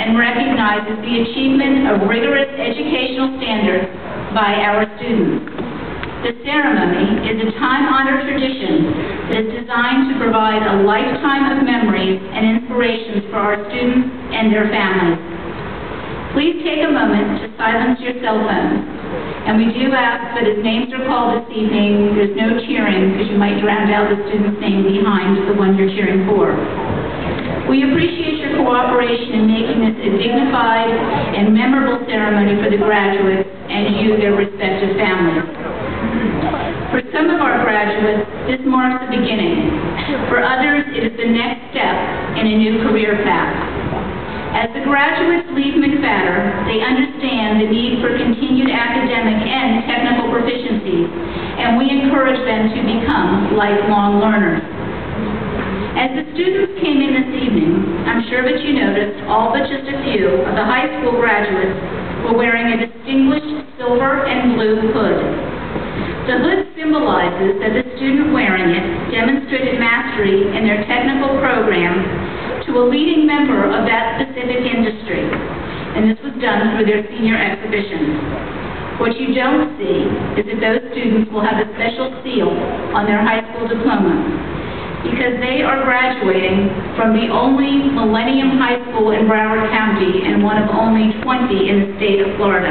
and recognizes the achievement of rigorous educational standards by our students. The ceremony is a time-honored tradition that is designed to provide a lifetime of memories and inspirations for our students and their families. Please take a moment to silence your cell phones. And we do ask that as names are called this evening, there's no cheering because you might drown out the student's name behind the one you're cheering for. We appreciate your cooperation in making this a dignified and memorable ceremony for the graduates and you, their respective families. For some of our graduates, this marks the beginning. For others, it is the next step in a new career path. As the graduates leave McFadder, they understand the need for continued academic and technical proficiencies, and we encourage them to become lifelong learners. As the students came in this evening, I'm sure that you noticed all but just a few of the high school graduates were wearing a distinguished silver and blue hood. The hood symbolizes that the student wearing it demonstrated mastery in their technical program to a leading member of that specific industry, and this was done through their senior exhibition. What you don't see is that those students will have a special seal on their high school diploma, because they are graduating from the only Millennium High School in Broward County and one of only 20 in the state of Florida.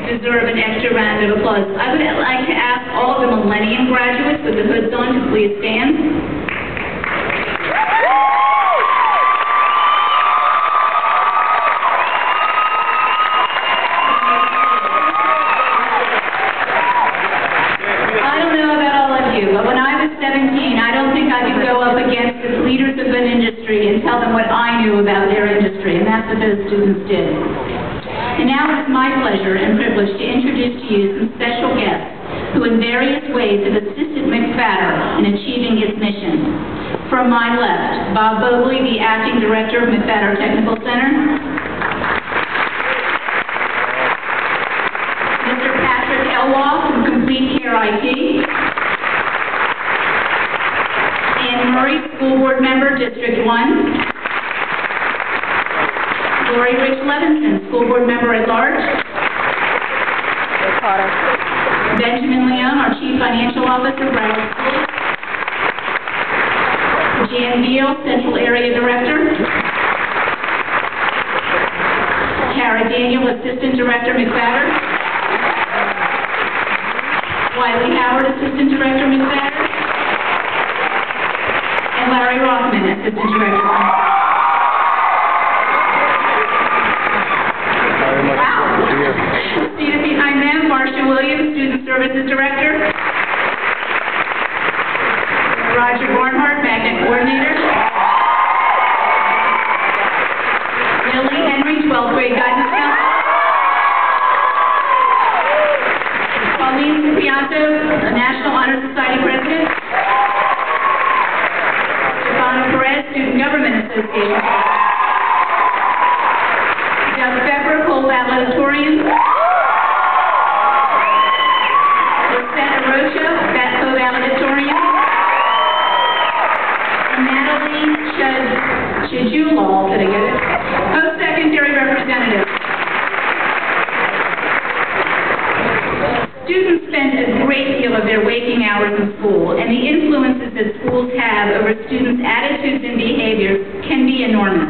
Deserve an extra round of applause. I would like to ask all of the Millennium graduates with the hoods on to please stand. I don't know about all of you, but when I was 17, I don't think I could go up against the leaders of an industry and tell them what I knew about their industry, and that's what those students did. And now it's my pleasure and privilege to introduce to you some special guests who in various ways have assisted McFadder in achieving its mission. From my left, Bob Bogley, the Acting Director of McFadder Technical Center. Mr. Patrick Elwall from Complete Care IT. Ann Murray, School Board Member, District 1. Lori Rich Levinson, School Board Member at Large. Benjamin Leon, our Chief Financial Officer, Broward Schools. Jan Beal, Central Area Director. Kara Daniel, Assistant Director, McFadder. Wiley Howard, Assistant Director, McFadder. And Larry Rothman, Assistant Director. Seated behind them, Marcia Williams, Student Services Director. Roger Barnhart, Magnet Coordinator. Lily Henry, 12th Grade Guidance Counselor. Pauline Ciprianto, the National Honor Society President. Stefano Perez, Student Government Association. Doug Pepper, Cole Valedictorian. Lisette Rocha, Batco Valedictorian. And Natalie Chajulal, did I get it? Post-secondary representative. Students spend a great deal of their waking hours in school, and the influences that schools have over students' attitudes and behaviors can be enormous.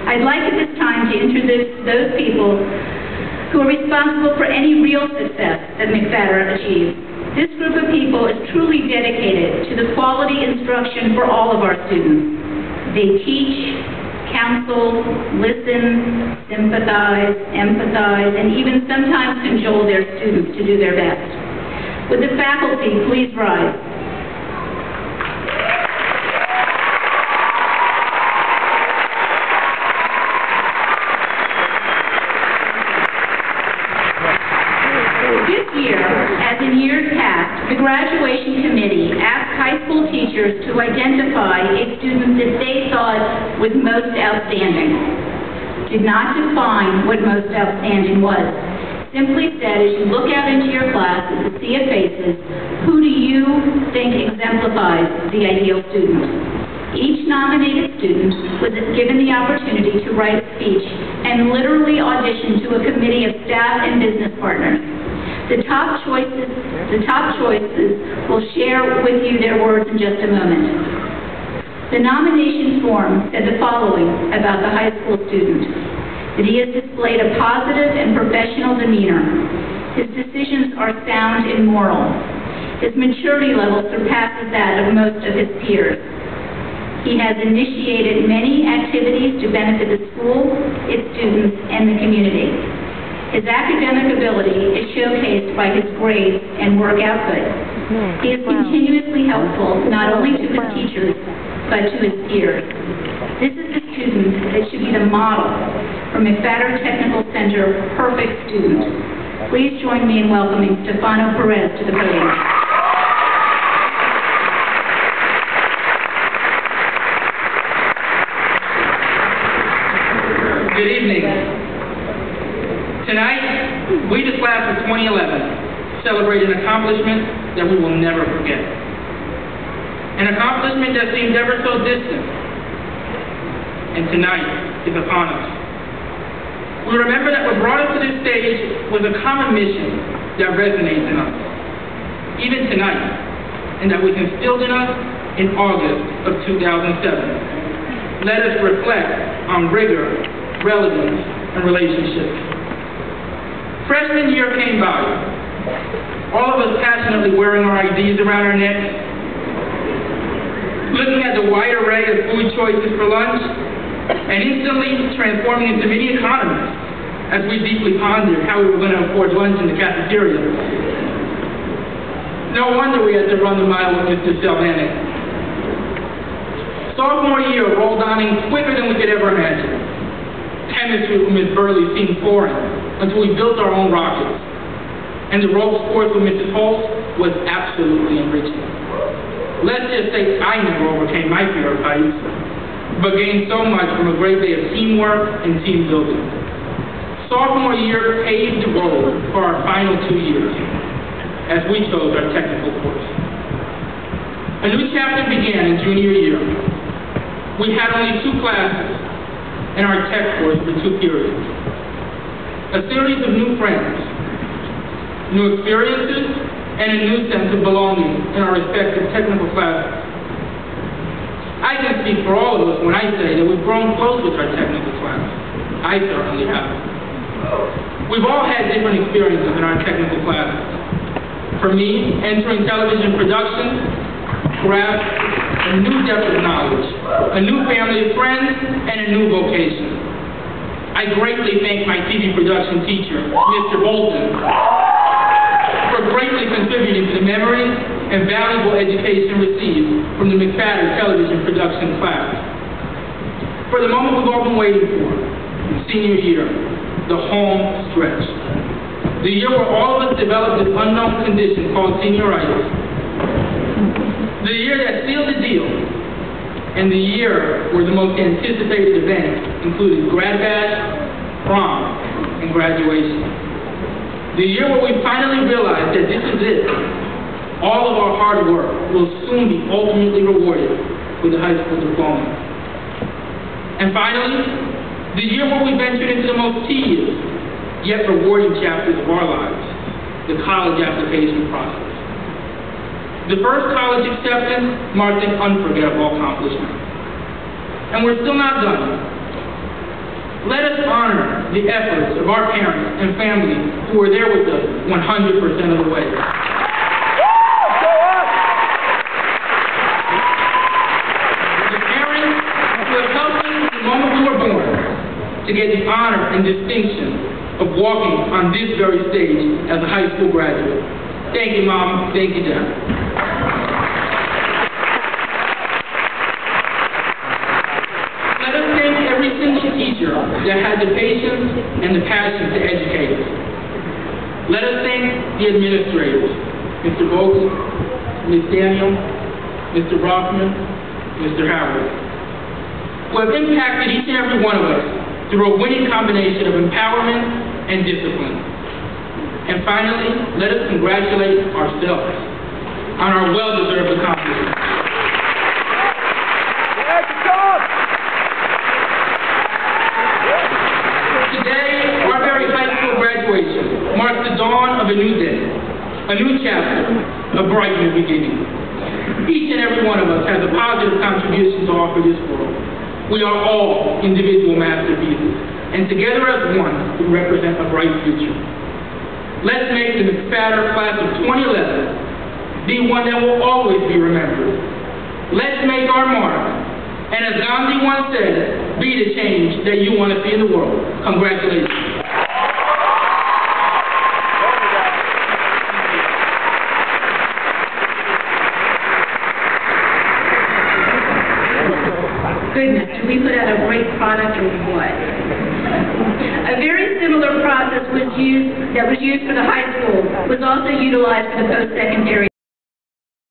I'd like at this time to introduce those people who are responsible for any real success that McFadder achieves. This group of people is truly dedicated to the quality instruction for all of our students. They teach, counsel, listen, sympathize, empathize, and even sometimes cajole their students to do their best. Would the faculty please rise? As in years past, the graduation committee asked high school teachers to identify a student that they thought was most outstanding. Did not define what most outstanding was. Simply said, as you look out into your class at the sea of faces, you think exemplifies the ideal student? Each nominated student was given the opportunity to write a speech and literally audition to a committee of staff and business partners. The top choices will share with you their words in just a moment. The nomination form said the following about the high school student: that he has displayed a positive and professional demeanor. His decisions are sound and moral. His maturity level surpasses that of most of his peers. He has initiated many activities to benefit the school, its students, and the community. His academic ability is showcased by his grades and work output. He is continuously helpful not only to his teachers, but to his peers. This is the student that should be the model for McFadden Technical Center Perfect Student. Please join me in welcoming Stefano Perez to the podium. Good evening. Tonight, we, the class of 2011, celebrate an accomplishment that we will never forget. An accomplishment that seemed ever so distant, and tonight is upon us. We remember that what brought us to this stage was a common mission that resonates in us, even tonight, and that was instilled in us in August of 2007. Let us reflect on rigor, relevance, and relationships. Freshman year came by, all of us passionately wearing our IDs around our necks, looking at the wide array of food choices for lunch, and instantly transforming into mini economists as we deeply pondered how we were going to afford lunch in the cafeteria. No wonder we had to run the mile with Mr. Selvanek. Sophomore year rolled on in quicker than we could ever imagine. Chemistry with Ms. Burley seemed foreign until we built our own rockets. And the rope sports with Mrs. Holt was absolutely enriching. Let's just say I never overcame my fear of heights, but gained so much from a great day of teamwork and team building. Sophomore year paved the road for our final 2 years, as we chose our technical course. A new chapter began in junior year. We had only 2 classes in our tech course for 2 periods. A series of new friends, new experiences, and a new sense of belonging in our respective technical classes. I can speak for all of us when I say that we've grown close with our technical class. I certainly have. We've all had different experiences in our technical classes. For me, entering television production grasped a new depth of knowledge, a new family of friends, and a new vocation. I greatly thank my TV production teacher, Mr. Bolton, for greatly contributing to the memories and valuable education received from the McFadden television production class. For the moment we've all been waiting for, senior year, the home stretch. The year where all of us developed this unknown condition called senioritis. The year that sealed the deal, and the year where the most anticipated events included grad bash, prom, and graduation. The year where we finally realized that this is it. All of our hard work will soon be ultimately rewarded with a high school diploma. And finally, the year where we ventured into the most tedious, yet rewarding chapters of our lives, the college application process. The first college acceptance marked an unforgettable accomplishment. And we're still not done. Let us honor the efforts of our parents and family who were there with us 100% of the way. The parents who have helped us the moment we were born to get the honor and distinction of walking on this very stage as a high school graduate. Thank you, Mom. Thank you, Dad. Teacher that had the patience and the passion to educate us. Let us thank the administrators, Mr. Vogel, Ms. Daniel, Mr. Rothman, Mr. Howard, who have impacted each and every one of us through a winning combination of empowerment and discipline. And finally, let us congratulate ourselves on on our well-deserved accomplishments. Today, our very high school graduation marks the dawn of a new day, a new chapter, a bright new beginning. Each and every one of us has a positive contribution to offer this world. We are all individual masterpieces, and together as one, we represent a bright future. Let's make the McSpatter class of 2011 be one that will always be remembered. Let's make our mark, and as Gandhi once said, be the change that you want to see in the world. Congratulations. Goodness, do we put out a great product or what? A very similar process that was used for the high school was also utilized for the post-secondary